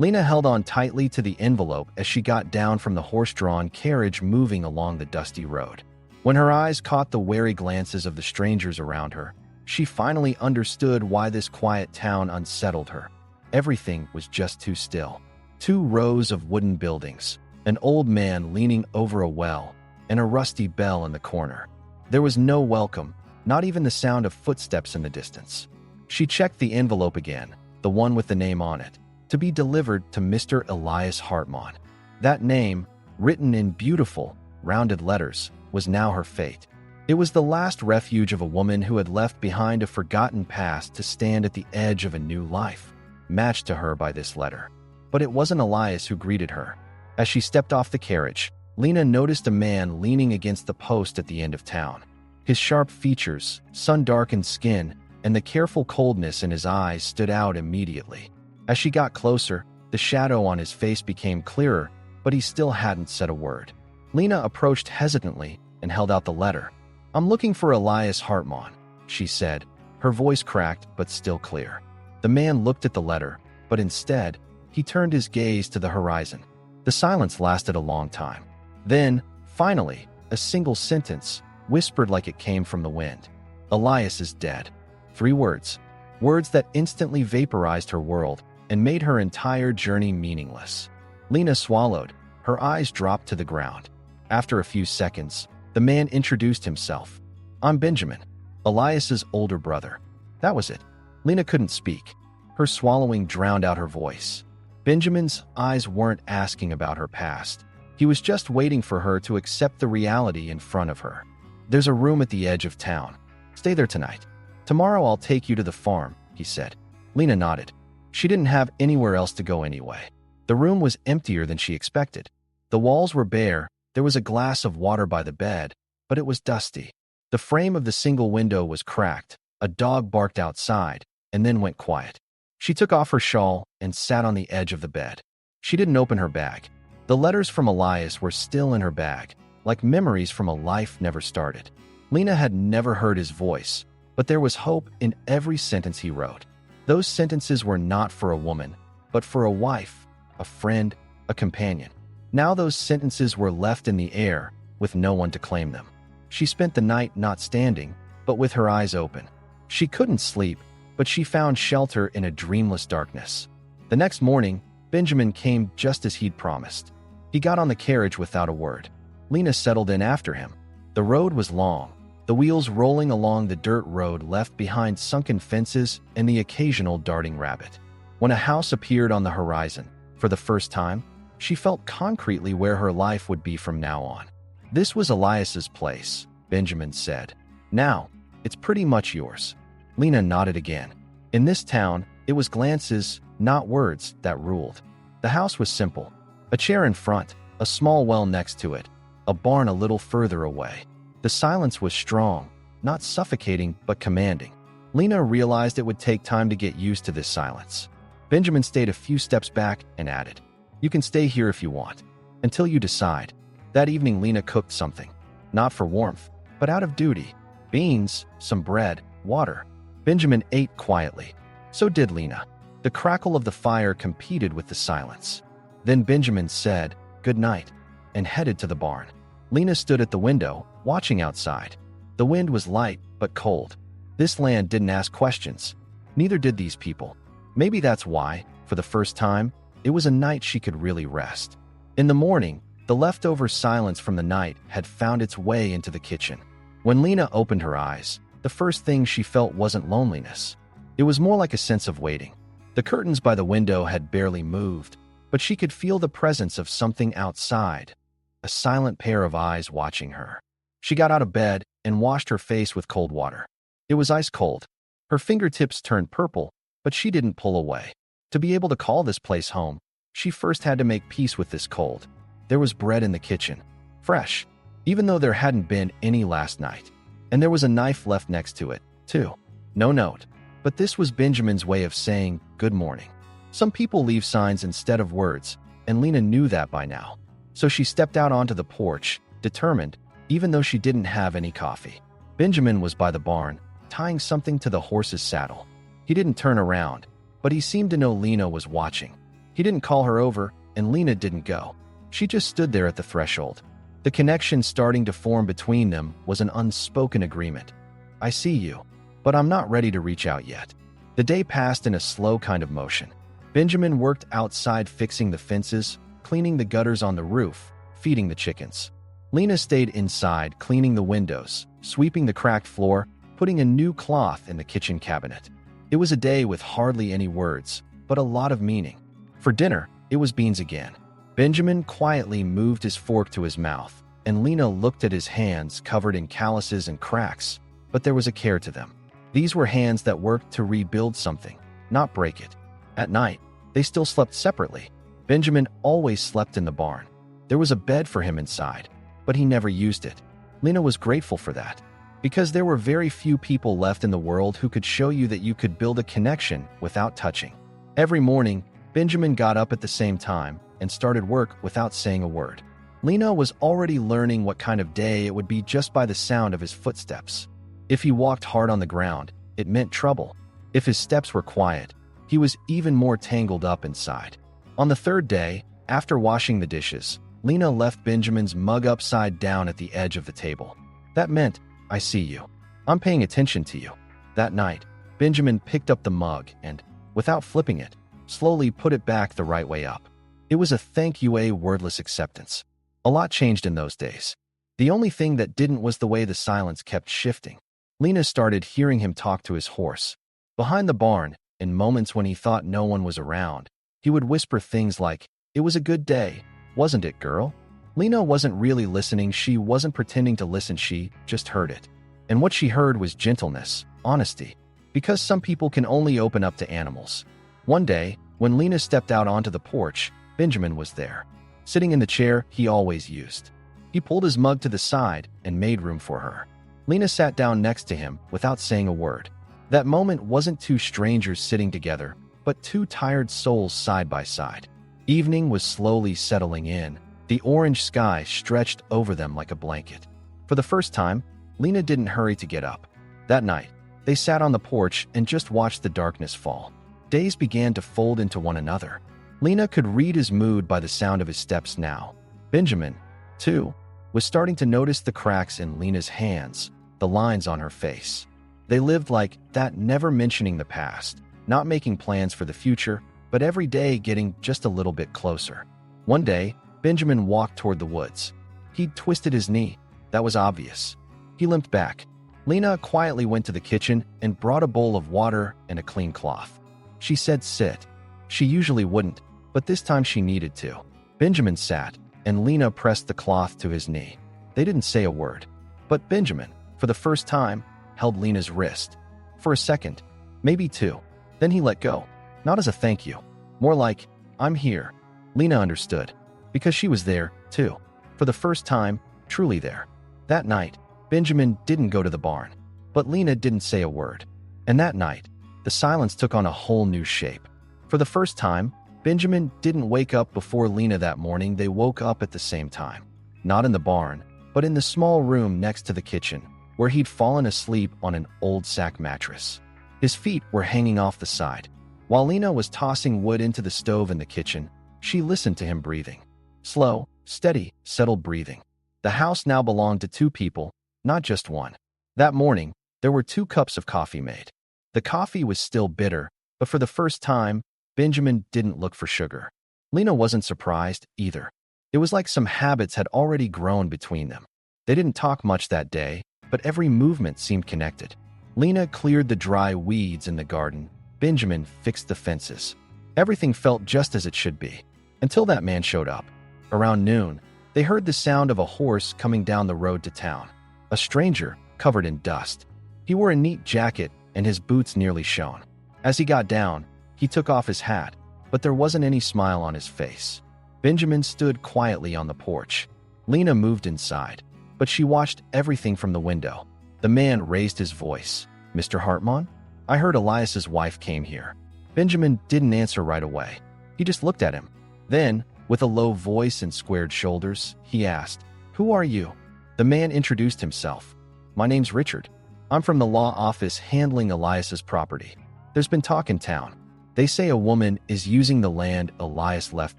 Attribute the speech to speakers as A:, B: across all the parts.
A: Lena held on tightly to the envelope as she got down from the horse-drawn carriage moving along the dusty road. When her eyes caught the wary glances of the strangers around her, she finally understood why this quiet town unsettled her. Everything was just too still. 2 rows of wooden buildings, an old man leaning over a well, and a rusty bell in the corner. There was no welcome, not even the sound of footsteps in the distance. She checked the envelope again, the one with the name on it, to be delivered to Mr. Elias Hartman. That name, written in beautiful, rounded letters, was now her fate. It was the last refuge of a woman who had left behind a forgotten past to stand at the edge of a new life, matched to her by this letter. But it wasn't Elias who greeted her. As she stepped off the carriage, Lena noticed a man leaning against the post at the end of town. His sharp features, sun-darkened skin, and the careful coldness in his eyes stood out immediately. As she got closer, the shadow on his face became clearer, but he still hadn't said a word. Lena approached hesitantly and held out the letter. "I'm looking for Elias Hartman," she said, her voice cracked but still clear. The man looked at the letter, but instead, he turned his gaze to the horizon. The silence lasted a long time. Then, finally, a single sentence, whispered like it came from the wind. "Elias is dead." 3 words. Words that instantly vaporized her world and made her entire journey meaningless. Lena swallowed. Her eyes dropped to the ground. After a few seconds, the man introduced himself. "I'm Benjamin, Elias's older brother." That was it. Lena couldn't speak. Her swallowing drowned out her voice. Benjamin's eyes weren't asking about her past. He was just waiting for her to accept the reality in front of her. "There's a room at the edge of town. Stay there tonight. Tomorrow I'll take you to the farm," he said. Lena nodded. She didn't have anywhere else to go anyway. The room was emptier than she expected. The walls were bare, there was a glass of water by the bed, but it was dusty. The frame of the single window was cracked, a dog barked outside, and then went quiet. She took off her shawl and sat on the edge of the bed. She didn't open her bag. The letters from Elias were still in her bag, like memories from a life never started. Lena had never heard his voice, but there was hope in every sentence he wrote. Those sentences were not for a woman, but for a wife, a friend, a companion. Now those sentences were left in the air, with no one to claim them. She spent the night not standing, but with her eyes open. She couldn't sleep, but she found shelter in a dreamless darkness. The next morning, Benjamin came just as he'd promised. He got on the carriage without a word. Lena settled in after him. The road was long, the wheels rolling along the dirt road left behind sunken fences and the occasional darting rabbit. When a house appeared on the horizon, for the first time, she felt concretely where her life would be from now on. "This was Elias's place," Benjamin said. "Now, it's pretty much yours." Lena nodded again. In this town, it was glances, not words, that ruled. The house was simple. A chair in front, a small well next to it, a barn a little further away. The silence was strong, not suffocating but commanding. Lena realized it would take time to get used to this silence. Benjamin stayed a few steps back and added, "You can stay here if you want, until you decide." That evening Lena cooked something, not for warmth, but out of duty. Beans, some bread, water. Benjamin ate quietly. So did Lena. The crackle of the fire competed with the silence. Then Benjamin said, "Good night," and headed to the barn. Lena stood at the window, watching outside. The wind was light, but cold. This land didn't ask questions. Neither did these people. Maybe that's why, for the first time, it was a night she could really rest. In the morning, the leftover silence from the night had found its way into the kitchen. When Lena opened her eyes, the first thing she felt wasn't loneliness. It was more like a sense of waiting. The curtains by the window had barely moved, but she could feel the presence of something outside, a silent pair of eyes watching her. She got out of bed and washed her face with cold water. It was ice cold. Her fingertips turned purple, but she didn't pull away. To be able to call this place home, she first had to make peace with this cold. There was bread in the kitchen, fresh, even though there hadn't been any last night. And there was a knife left next to it, too. No note. But this was Benjamin's way of saying good morning. Some people leave signs instead of words, and Lena knew that by now. So she stepped out onto the porch, determined, even though she didn't have any coffee. Benjamin was by the barn, tying something to the horse's saddle. He didn't turn around, but he seemed to know Lena was watching. He didn't call her over, and Lena didn't go. She just stood there at the threshold. The connection starting to form between them was an unspoken agreement. I see you, but I'm not ready to reach out yet. The day passed in a slow kind of motion. Benjamin worked outside fixing the fences, cleaning the gutters on the roof, feeding the chickens. Lena stayed inside, cleaning the windows, sweeping the cracked floor, putting a new cloth in the kitchen cabinet. It was a day with hardly any words, but a lot of meaning. For dinner, it was beans again. Benjamin quietly moved his fork to his mouth, and Lena looked at his hands covered in calluses and cracks, but there was a care to them. These were hands that worked to rebuild something, not break it. At night, they still slept separately. Benjamin always slept in the barn. There was a bed for him inside, but he never used it. Lena was grateful for that, because there were very few people left in the world who could show you that you could build a connection without touching. Every morning, Benjamin got up at the same time and started work without saying a word. Lena was already learning what kind of day it would be just by the sound of his footsteps. If he walked hard on the ground, it meant trouble. If his steps were quiet, he was even more tangled up inside. On the third day, after washing the dishes, Lena left Benjamin's mug upside down at the edge of the table. That meant, I see you. I'm paying attention to you. That night, Benjamin picked up the mug and, without flipping it, slowly put it back the right way up. It was a thank you, a wordless acceptance. A lot changed in those days. The only thing that didn't was the way the silence kept shifting. Lena started hearing him talk to his horse. Behind the barn, in moments when he thought no one was around, he would whisper things like, "It was a good day, wasn't it, girl?" Lena wasn't really listening. She wasn't pretending to listen. She just heard it. And what she heard was gentleness, honesty, because some people can only open up to animals. One day, when Lena stepped out onto the porch, Benjamin was there, sitting in the chair he always used. He pulled his mug to the side and made room for her. Lena sat down next to him without saying a word. That moment wasn't two strangers sitting together, but two tired souls side by side. Evening was slowly settling in. The orange sky stretched over them like a blanket. For the first time, Lena didn't hurry to get up. That night, they sat on the porch and just watched the darkness fall. Days began to fold into one another. Lena could read his mood by the sound of his steps now. Benjamin, too, was starting to notice the cracks in Lena's hands, the lines on her face. They lived like that, never mentioning the past, not making plans for the future, but every day getting just a little bit closer. One day, Benjamin walked toward the woods. He'd twisted his knee. That was obvious. He limped back. Lena quietly went to the kitchen and brought a bowl of water and a clean cloth. She said, "Sit." She usually wouldn't, but this time she needed to. Benjamin sat, and Lena pressed the cloth to his knee. They didn't say a word, but Benjamin, for the first time, held Lena's wrist. For a second, maybe two. Then he let go, not as a thank you, more like, "I'm here." Lena understood, because she was there, too. For the first time, truly there. That night, Benjamin didn't go to the barn, but Lena didn't say a word. And that night, the silence took on a whole new shape. For the first time, Benjamin didn't wake up before Lena that morning. They woke up at the same time. Not in the barn, but in the small room next to the kitchen, where he'd fallen asleep on an old sack mattress. His feet were hanging off the side. While Lena was tossing wood into the stove in the kitchen, she listened to him breathing. Slow, steady, settled breathing. The house now belonged to two people, not just one. That morning, there were 2 cups of coffee made. The coffee was still bitter, but for the first time, Benjamin didn't look for sugar. Lena wasn't surprised either. It was like some habits had already grown between them. They didn't talk much that day, but every movement seemed connected. Lena cleared the dry weeds in the garden. Benjamin fixed the fences. Everything felt just as it should be, until that man showed up. Around noon, they heard the sound of a horse coming down the road to town. A stranger, covered in dust. He wore a neat jacket, and his boots nearly shone. As he got down, he took off his hat, but there wasn't any smile on his face. Benjamin stood quietly on the porch. Lena moved inside, but she watched everything from the window. The man raised his voice. "Mr. Hartman? I heard Elias's wife came here." Benjamin didn't answer right away. He just looked at him. Then, with a low voice and squared shoulders, he asked, "Who are you?" The man introduced himself. "My name's Richard. I'm from the law office handling Elias's property. There's been talk in town. They say a woman is using the land Elias left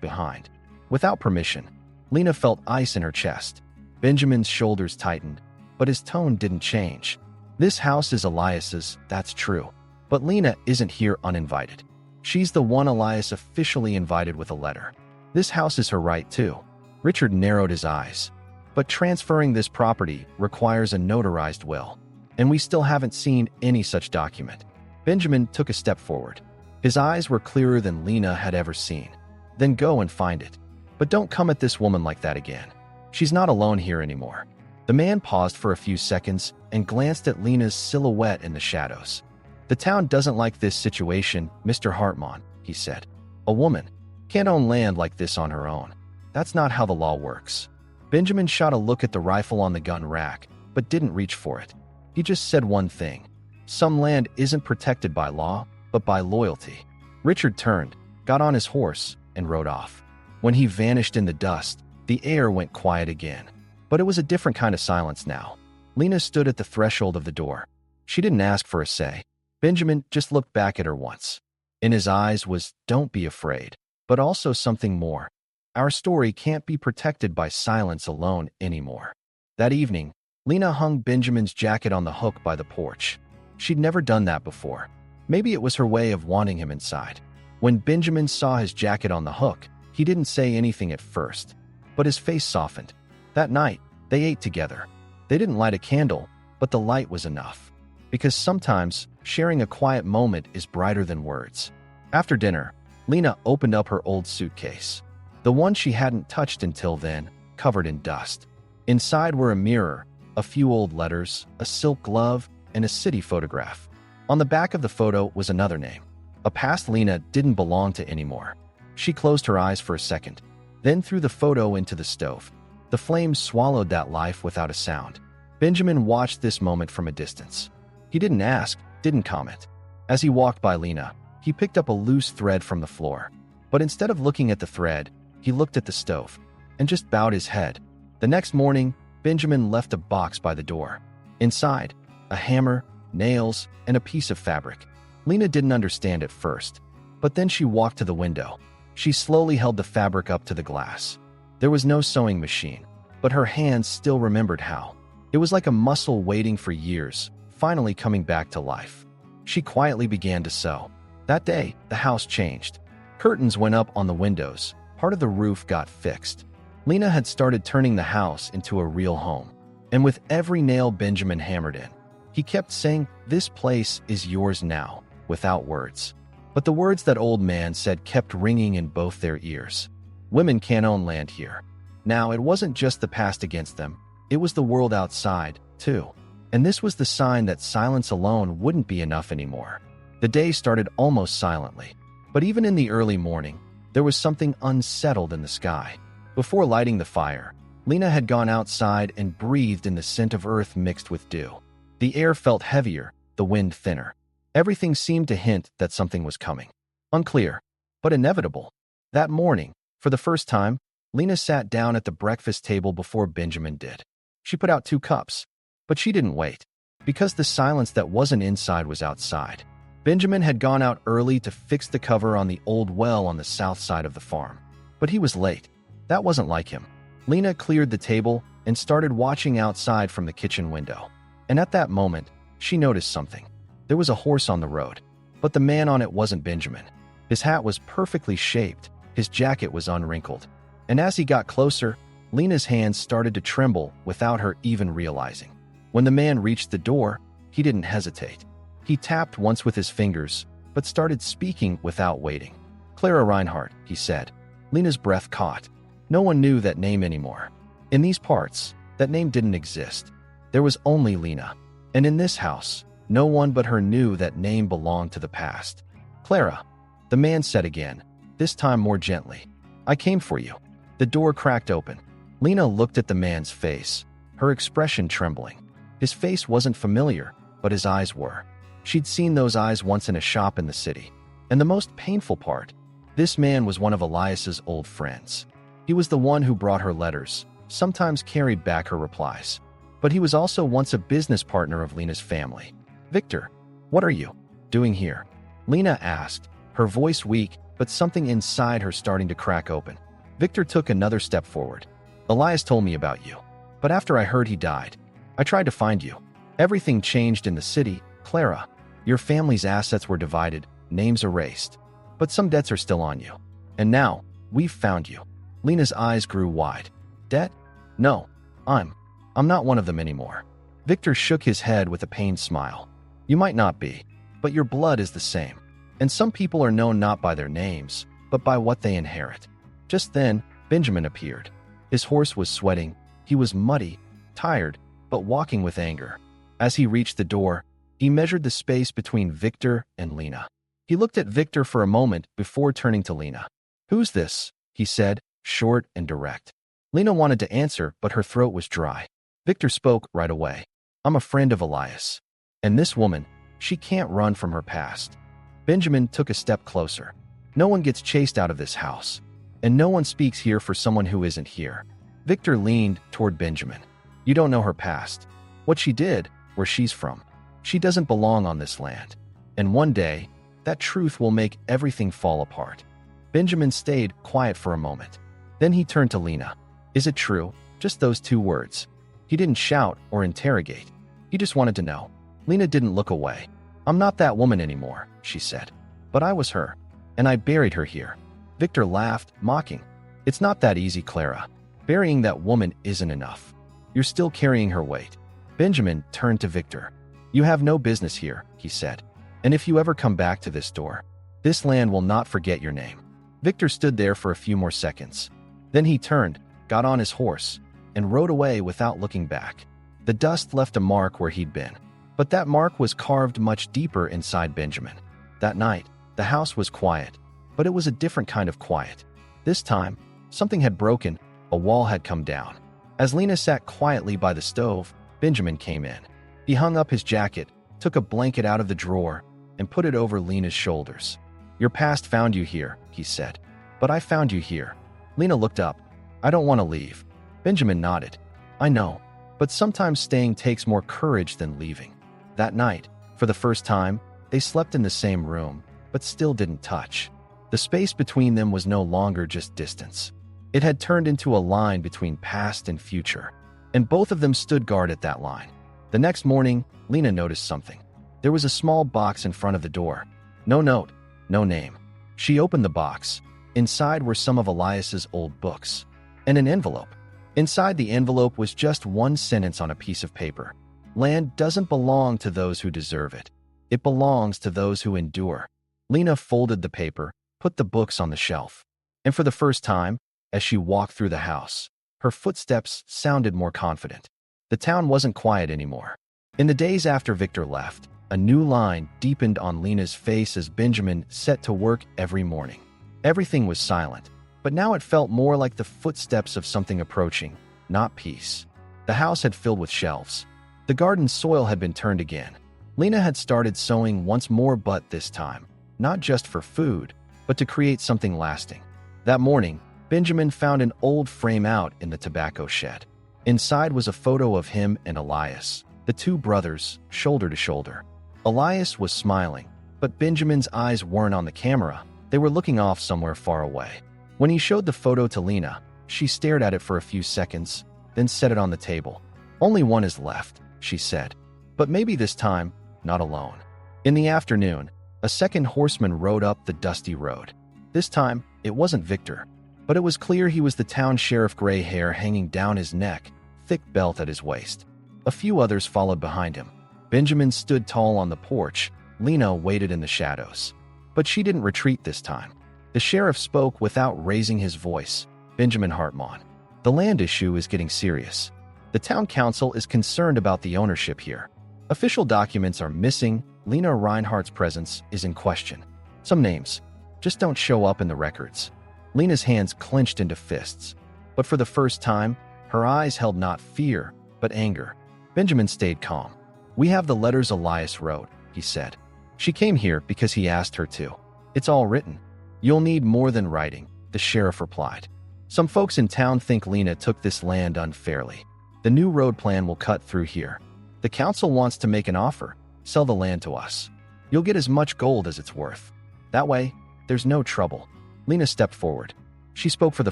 A: behind. Without permission, Lena felt ice in her chest. Benjamin's shoulders tightened, but his tone didn't change. This house is Elias's, that's true. But Lena isn't here uninvited. She's the one Elias officially invited with a letter. This house is her right too. Richard narrowed his eyes. But transferring this property requires a notarized will, and we still haven't seen any such document. Benjamin took a step forward. His eyes were clearer than Lena had ever seen. Then go and find it. But don't come at this woman like that again. She's not alone here anymore. The man paused for a few seconds and glanced at Lena's silhouette in the shadows. The town doesn't like this situation, Mr. Hartman, he said. A woman can't own land like this on her own. That's not how the law works. Benjamin shot a look at the rifle on the gun rack, but didn't reach for it. He just said one thing. Some land isn't protected by law, but by loyalty. Richard turned, got on his horse, and rode off. When he vanished in the dust, the air went quiet again. But it was a different kind of silence now. Lena stood at the threshold of the door. She didn't ask for a say. Benjamin just looked back at her once. In his eyes was, "Don't be afraid," but also something more. Our story can't be protected by silence alone anymore. That evening, Lena hung Benjamin's jacket on the hook by the porch. She'd never done that before. Maybe it was her way of wanting him inside. When Benjamin saw his jacket on the hook, he didn't say anything at first, but his face softened. That night, they ate together. They didn't light a candle, but the light was enough. Because sometimes, sharing a quiet moment is brighter than words. After dinner, Lena opened up her old suitcase. The one she hadn't touched until then, covered in dust. Inside were a mirror, a few old letters, a silk glove, and a city photograph. On the back of the photo was another name. A past Lena didn't belong to anymore. She closed her eyes for a second, then threw the photo into the stove. The flames swallowed that life without a sound. Benjamin watched this moment from a distance. He didn't ask, didn't comment. As he walked by Lena, he picked up a loose thread from the floor. But instead of looking at the thread, he looked at the stove and just bowed his head. The next morning, Benjamin left a box by the door. Inside, a hammer, nails, and a piece of fabric. Lena didn't understand at first, but then she walked to the window. She slowly held the fabric up to the glass. There was no sewing machine, but her hands still remembered how. It was like a muscle waiting for years, finally coming back to life. She quietly began to sew. That day, the house changed. Curtains went up on the windows. Part of the roof got fixed. Lena had started turning the house into a real home. And with every nail Benjamin hammered in, he kept saying, "This place is yours now," without words. But the words that old man said kept ringing in both their ears. Women can't own land here. Now, it wasn't just the past against them. It was the world outside, too. And this was the sign that silence alone wouldn't be enough anymore. The day started almost silently. But even in the early morning, there was something unsettled in the sky. Before lighting the fire, Lena had gone outside and breathed in the scent of earth mixed with dew. The air felt heavier, the wind thinner. Everything seemed to hint that something was coming. Unclear, but inevitable. That morning, for the first time, Lena sat down at the breakfast table before Benjamin did. She put out 2 cups, but she didn't wait, because the silence that wasn't inside was outside. Benjamin had gone out early to fix the cover on the old well on the south side of the farm. But he was late. That wasn't like him. Lena cleared the table and started watching outside from the kitchen window. And at that moment, she noticed something. There was a horse on the road, but the man on it wasn't Benjamin. His hat was perfectly shaped, his jacket was unwrinkled. And as he got closer, Lena's hands started to tremble without her even realizing. When the man reached the door, he didn't hesitate. He tapped once with his fingers, but started speaking without waiting. "Clara Reinhardt," he said. Lena's breath caught. No one knew that name anymore. In these parts, that name didn't exist. There was only Lena. And in this house, no one but her knew that name belonged to the past. "Clara," the man said again, this time more gently. "I came for you." The door cracked open. Lena looked at the man's face, her expression trembling. His face wasn't familiar, but his eyes were. She'd seen those eyes once in a shop in the city. And the most painful part, this man was one of Elias's old friends. He was the one who brought her letters, sometimes carried back her replies. But he was also once a business partner of Lena's family. "Victor, what are you doing here?" Lena asked, her voice weak, but something inside her starting to crack open. Victor took another step forward. Elias told me about you. But after I heard he died, I tried to find you. Everything changed in the city, Clara. Your family's assets were divided, names erased. But some debts are still on you. And now, we've found you. Lena's eyes grew wide. Debt? No. I'm not one of them anymore. Victor shook his head with a pained smile. You might not be, but your blood is the same. And some people are known not by their names, but by what they inherit. Just then, Benjamin appeared. His horse was sweating. He was muddy, tired, but walking with anger. As he reached the door, he measured the space between Victor and Lena. He looked at Victor for a moment before turning to Lena. Who's this? He said, short and direct. Lena wanted to answer, but her throat was dry. Victor spoke right away. I'm a friend of Elias. And this woman, she can't run from her past. Benjamin took a step closer. No one gets chased out of this house. And no one speaks here for someone who isn't here. Victor leaned toward Benjamin. You don't know her past. What she did, where she's from. She doesn't belong on this land. And one day, that truth will make everything fall apart. Benjamin stayed quiet for a moment. Then he turned to Lena. Is it true? Just those two words. He didn't shout or interrogate. He just wanted to know. Lena didn't look away. I'm not that woman anymore, she said. But I was her. And I buried her here. Victor laughed, mocking. It's not that easy, Clara. Burying that woman isn't enough. You're still carrying her weight. Benjamin turned to Victor. You have no business here, he said. And if you ever come back to this door, this land will not forget your name. Victor stood there for a few more seconds. Then he turned, got on his horse, and rode away without looking back. The dust left a mark where he'd been. But that mark was carved much deeper inside Benjamin. That night, the house was quiet. But it was a different kind of quiet. This time, something had broken, a wall had come down. As Lena sat quietly by the stove, Benjamin came in. He hung up his jacket, took a blanket out of the drawer, and put it over Lena's shoulders. Your past found you here, he said. But I found you here. Lena looked up. I don't want to leave. Benjamin nodded. I know, but sometimes staying takes more courage than leaving. That night, for the first time, they slept in the same room, but still didn't touch. The space between them was no longer just distance. It had turned into a line between past and future, and both of them stood guard at that line. The next morning, Lena noticed something. There was a small box in front of the door. No note, no name. She opened the box. Inside were some of Elias's old books, and an envelope. Inside the envelope was just one sentence on a piece of paper. Land doesn't belong to those who deserve it. It belongs to those who endure. Lena folded the paper, put the books on the shelf. And for the first time, as she walked through the house, her footsteps sounded more confident. The town wasn't quiet anymore. In the days after Victor left, a new line deepened on Lena's face as Benjamin set to work every morning. Everything was silent, but now it felt more like the footsteps of something approaching, not peace. The house had filled with shelves. The garden's soil had been turned again. Lena had started sowing once more, but this time, not just for food, but to create something lasting. That morning, Benjamin found an old frame out in the tobacco shed. Inside was a photo of him and Elias, the two brothers, shoulder to shoulder. Elias was smiling, but Benjamin's eyes weren't on the camera. They were looking off somewhere far away. When he showed the photo to Lena, she stared at it for a few seconds, then set it on the table. Only one is left, she said. But maybe this time, not alone. In the afternoon, a second horseman rode up the dusty road. This time, it wasn't Victor, but it was clear he was the town sheriff, gray hair hanging down his neck, thick belt at his waist. A few others followed behind him. Benjamin stood tall on the porch. Lena waited in the shadows. But she didn't retreat this time. The sheriff spoke without raising his voice. Benjamin Hartman. The land issue is getting serious. The town council is concerned about the ownership here. Official documents are missing. Lena Reinhardt's presence is in question. Some names just don't show up in the records. Lena's hands clenched into fists. But for the first time, her eyes held not fear, but anger. Benjamin stayed calm. We have the letters Elias wrote, he said. She came here because he asked her to. It's all written. You'll need more than writing, the sheriff replied. Some folks in town think Lena took this land unfairly. The new road plan will cut through here. The council wants to make an offer. Sell the land to us. You'll get as much gold as it's worth. That way, there's no trouble. Lena stepped forward. She spoke for the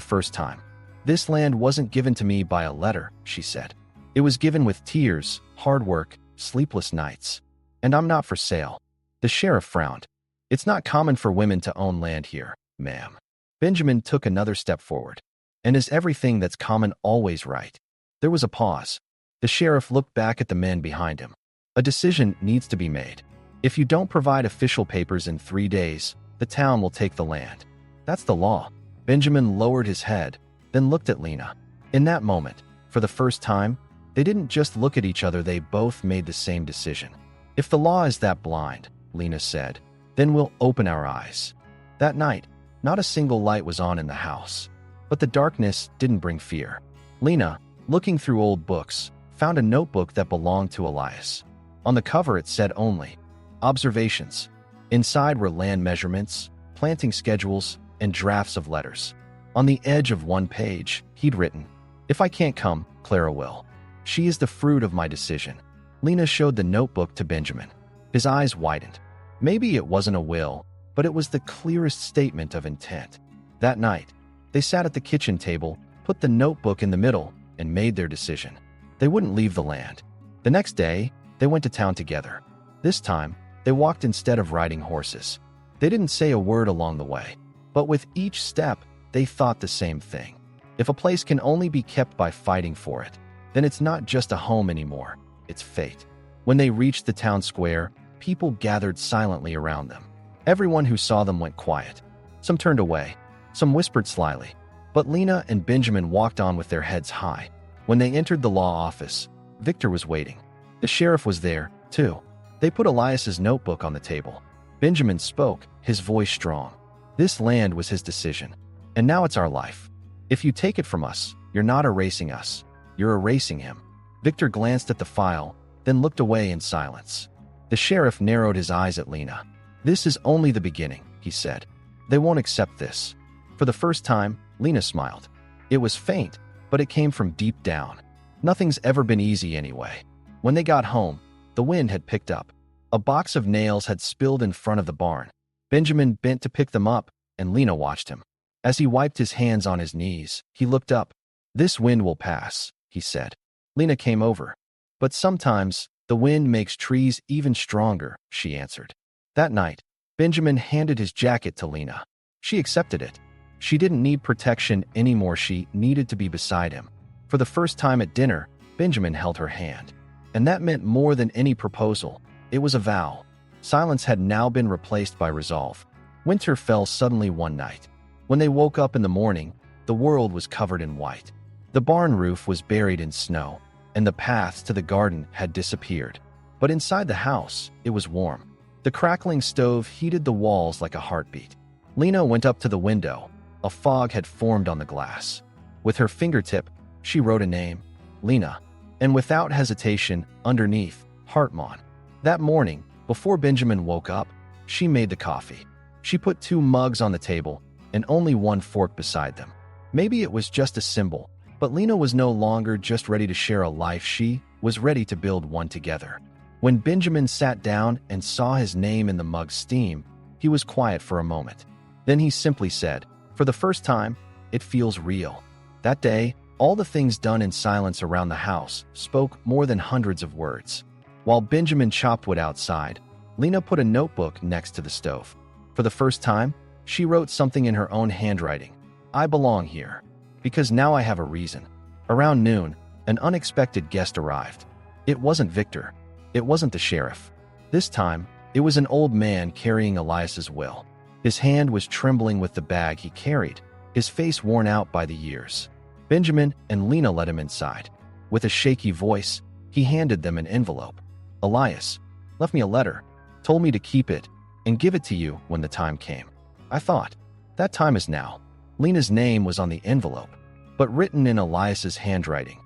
A: first time. This land wasn't given to me by a letter, she said. It was given with tears, hard work, sleepless nights. And I'm not for sale. The sheriff frowned. It's not common for women to own land here, ma'am. Benjamin took another step forward. And is everything that's common always right? There was a pause. The sheriff looked back at the men behind him. A decision needs to be made. If you don't provide official papers in 3 days, the town will take the land. That's the law. Benjamin lowered his head, then looked at Lena. In that moment, for the first time, they didn't just look at each other, they both made the same decision. If the law is that blind, Lena said, then we'll open our eyes. That night, not a single light was on in the house. But the darkness didn't bring fear. Lena, looking through old books, found a notebook that belonged to Elias. On the cover it said only, Observations. Inside were land measurements, planting schedules, and drafts of letters. On the edge of one page, he'd written, If I can't come, Clara will. She is the fruit of my decision. Lena showed the notebook to Benjamin. His eyes widened. Maybe it wasn't a will, but it was the clearest statement of intent. That night, they sat at the kitchen table, put the notebook in the middle, and made their decision. They wouldn't leave the land. The next day, they went to town together. This time, they walked instead of riding horses. They didn't say a word along the way, but with each step, they thought the same thing. If a place can only be kept by fighting for it, then it's not just a home anymore, it's fate. When they reached the town square, people gathered silently around them. Everyone who saw them went quiet. Some turned away, some whispered slyly, but Lena and Benjamin walked on with their heads high. When they entered the law office, Victor was waiting. The sheriff was there, too. They put Elias's notebook on the table. Benjamin spoke, his voice strong. This land was his decision, and now it's our life. If you take it from us, you're not erasing us. You're erasing him. Victor glanced at the file, then looked away in silence. The sheriff narrowed his eyes at Lena. This is only the beginning, he said. They won't accept this. For the first time, Lena smiled. It was faint, but it came from deep down. Nothing's ever been easy anyway. When they got home, the wind had picked up. A box of nails had spilled in front of the barn. Benjamin bent to pick them up, and Lena watched him. As he wiped his hands on his knees, he looked up. This wind will pass, he said. Lena came over. But sometimes, the wind makes trees even stronger, she answered. That night, Benjamin handed his jacket to Lena. She accepted it. She didn't need protection anymore, she needed to be beside him. For the first time at dinner, Benjamin held her hand. And that meant more than any proposal. It was a vow. Silence had now been replaced by resolve. Winter fell suddenly one night. When they woke up in the morning, the world was covered in white. The barn roof was buried in snow, and the paths to the garden had disappeared. But inside the house, it was warm. The crackling stove heated the walls like a heartbeat. Lena went up to the window. A fog had formed on the glass. With her fingertip, she wrote a name, Lena, and without hesitation, underneath, Hartman. That morning, before Benjamin woke up, she made the coffee. She put 2 mugs on the table and only 1 fork beside them. Maybe it was just a symbol, but Lena was no longer just ready to share a life, she was ready to build one together. When Benjamin sat down and saw his name in the mug's steam, he was quiet for a moment. Then he simply said, for the first time, it feels real. That day, all the things done in silence around the house spoke more than hundreds of words. While Benjamin chopped wood outside, Lena put a notebook next to the stove. For the first time, she wrote something in her own handwriting. I belong here. Because now I have a reason. Around noon, an unexpected guest arrived. It wasn't Victor. It wasn't the sheriff. This time, it was an old man carrying Elias's will. His hand was trembling with the bag he carried, his face worn out by the years. Benjamin and Lena let him inside. With a shaky voice, he handed them an envelope. Elias left me a letter, told me to keep it, and give it to you when the time came. I thought, that time is now. Lena's name was on the envelope, but written in Elias's handwriting.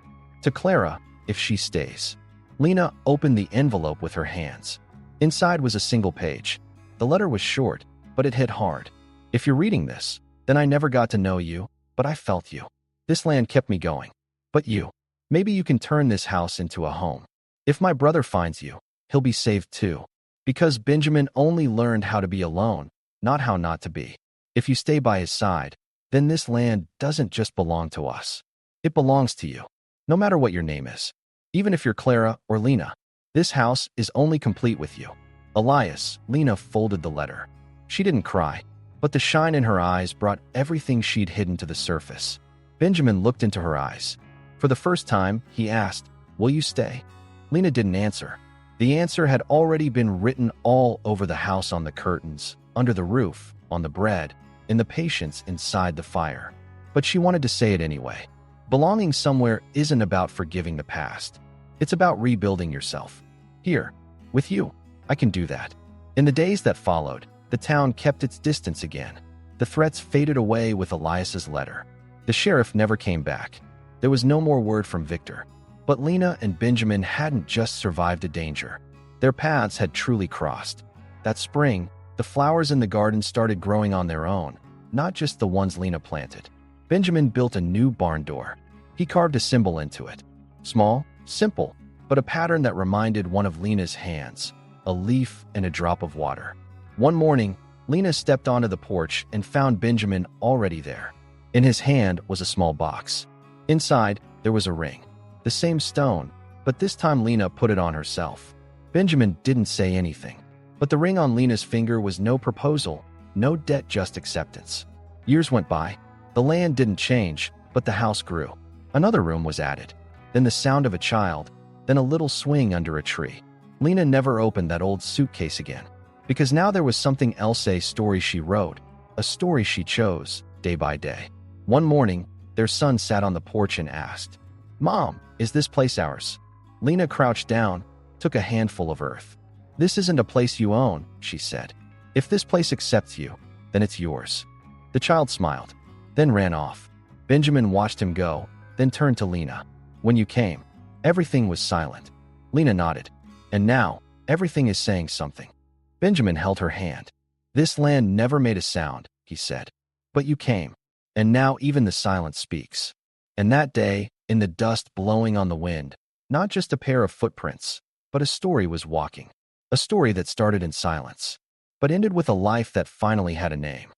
A: To Clara, if she stays. Lena opened the envelope with her hands. Inside was a single page. The letter was short, but it hit hard. If you're reading this, then I never got to know you, but I felt you. This land kept me going. But you. Maybe you can turn this house into a home. If my brother finds you, he'll be saved too. Because Benjamin only learned how to be alone, not how not to be. If you stay by his side, then this land doesn't just belong to us. It belongs to you, no matter what your name is. Even if you're Clara or Lena, this house is only complete with you. Elias, Lena folded the letter. She didn't cry, but the shine in her eyes brought everything she'd hidden to the surface. Benjamin looked into her eyes. For the first time, he asked, "Will you stay?" Lena didn't answer. The answer had already been written all over the house, on the curtains, under the roof, on the bread, in the patience inside the fire. But she wanted to say it anyway. Belonging somewhere isn't about forgiving the past. It's about rebuilding yourself. Here, with you, I can do that. In the days that followed, the town kept its distance again. The threats faded away with Elias's letter. The sheriff never came back. There was no more word from Victor. But Lena and Benjamin hadn't just survived a danger. Their paths had truly crossed. That spring, the flowers in the garden started growing on their own, not just the ones Lena planted. Benjamin built a new barn door. He carved a symbol into it. Small, simple, but a pattern that reminded one of Lena's hands, a leaf and a drop of water. One morning, Lena stepped onto the porch and found Benjamin already there. In his hand was a small box. Inside, there was a ring. The same stone, but this time Lena put it on herself. Benjamin didn't say anything, but the ring on Lena's finger was no proposal, no debt, just acceptance. Years went by. The land didn't change, but the house grew. Another room was added. Then the sound of a child, then a little swing under a tree. Lena never opened that old suitcase again, because now there was something else, a story she wrote, a story she chose, day by day. One morning, their son sat on the porch and asked, "Mom, is this place ours?" Lena crouched down, took a handful of earth. "This isn't a place you own," she said. "If this place accepts you, then it's yours." The child smiled, then ran off. Benjamin watched him go, then turned to Lena. "When you came, everything was silent." Lena nodded. "And now, everything is saying something." Benjamin held her hand. "This land never made a sound," he said. "But you came, and now even the silence speaks." And that day, in the dust blowing on the wind, not just a pair of footprints, but a story was walking. A story that started in silence, but ended with a life that finally had a name.